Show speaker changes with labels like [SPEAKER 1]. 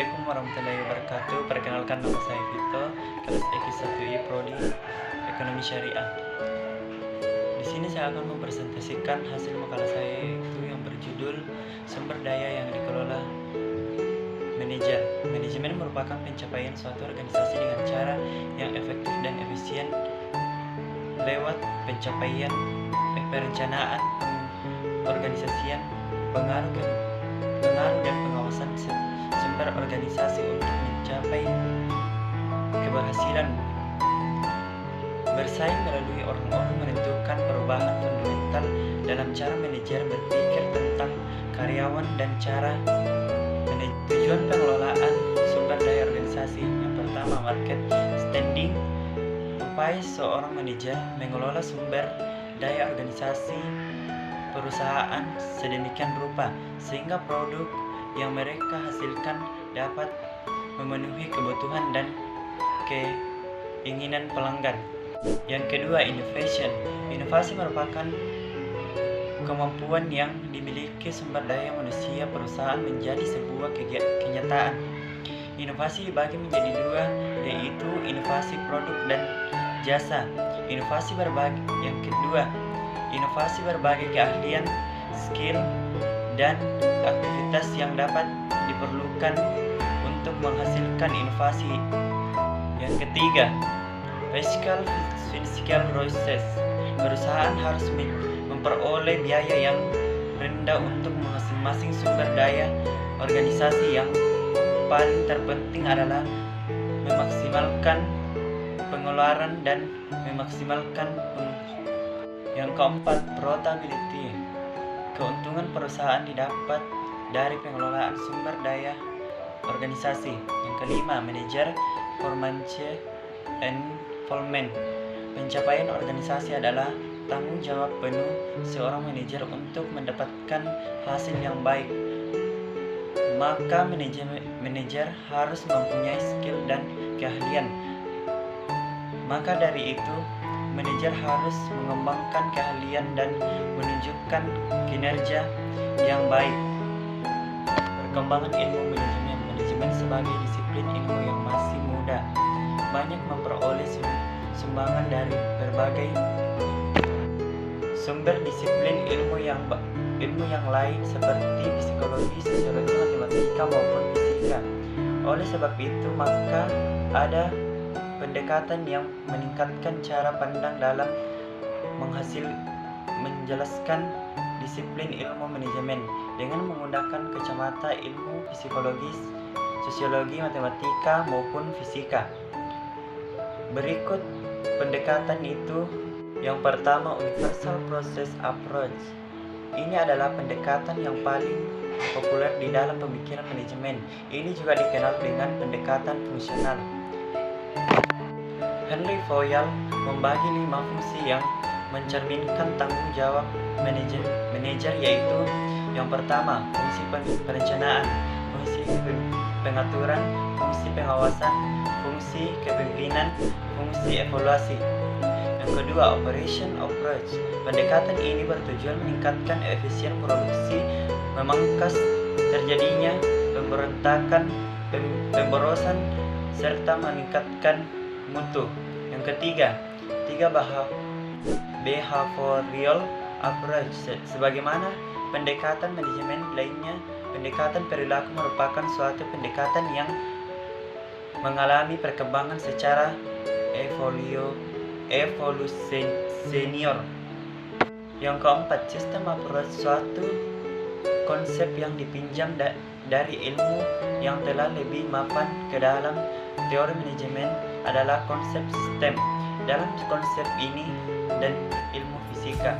[SPEAKER 1] Assalamualaikum warahmatullahi wabarakatuh. Perkenalkan, nama saya Vito, kelas X1I Prodi Ekonomi Syariah. Di sini saya akan mempresentasikan hasil makalah saya, yaitu yang berjudul Sumber Daya yang Dikelola Manajer. Manajemen merupakan pencapaian suatu organisasi dengan cara yang efektif dan efisien lewat pencapaian perencanaan, organisasian, pengaruh dan pengawasan sumber organisasi untuk mencapai keberhasilan. Bersaing melalui orang-orang menentukan perubahan fundamental dalam cara manajer berpikir tentang karyawan dan cara tujuan pengelolaan sumber daya organisasi. Yang pertama, market standing. Upaya seorang manajer mengelola sumber daya organisasi perusahaan sedemikian rupa sehingga produk yang mereka hasilkan dapat memenuhi kebutuhan dan keinginan pelanggan. Yang kedua, innovation. Inovasi merupakan kemampuan yang dimiliki sumber daya manusia perusahaan menjadi sebuah kenyataan. Inovasi dibagi menjadi dua, yaitu inovasi produk dan jasa. Yang kedua, inovasi berbagai keahlian, skill, dan aktivitas yang dapat diperlukan untuk menghasilkan inovasi. Yang ketiga, fiscal process. Perusahaan harus memperoleh biaya yang rendah untuk masing-masing sumber daya organisasi. Yang paling terpenting adalah memaksimalkan pengeluaran dan memaksimalkan Yang keempat, profitability. Keuntungan perusahaan didapat dari pengelolaan sumber daya organisasi. Yang kelima, manager performance and involvement. Pencapaian organisasi adalah tanggung jawab penuh seorang manajer untuk mendapatkan hasil yang baik. Maka manajer harus mempunyai skill dan keahlian. Maka dari itu, manajer harus mengembangkan keahlian dan menunjukkan kinerja yang baik. Perkembangan ilmu manajemen. Manajemen sebagai disiplin ilmu yang masih muda, banyak memperoleh sumbangan dari berbagai sumber disiplin ilmu yang lain seperti psikologi, sosiologi, matematika maupun fisika. Oleh sebab itu, maka ada pendekatan yang meningkatkan cara pandang dalam menjelaskan disiplin ilmu manajemen dengan menggunakan kacamata ilmu psikologis, sosiologi, matematika maupun fisika. Berikut pendekatan itu. Yang pertama, universal process approach. Ini adalah pendekatan yang paling populer di dalam pemikiran manajemen. Ini juga dikenal dengan pendekatan fungsional. Henry Fayol membagi 5 fungsi yang mencerminkan tanggung jawab manajer, yaitu yang pertama, fungsi perencanaan, fungsi pengaturan, fungsi pengawasan, fungsi kepemimpinan, fungsi evaluasi. Yang kedua, operation approach. Pendekatan ini bertujuan meningkatkan efisien produksi, memangkas terjadinya pemberontakan, pemborosan, serta meningkatkan mutu. Yang ketiga, behavioral approach. Sebagaimana pendekatan manajemen lainnya, pendekatan perilaku merupakan suatu pendekatan yang mengalami perkembangan secara evolusional. Yang keempat, sistem approach. Suatu konsep yang dipinjam dari ilmu yang telah lebih mapan ke dalam teori manajemen adalah konsep sistem. Dalam konsep ini dan ilmu fisika.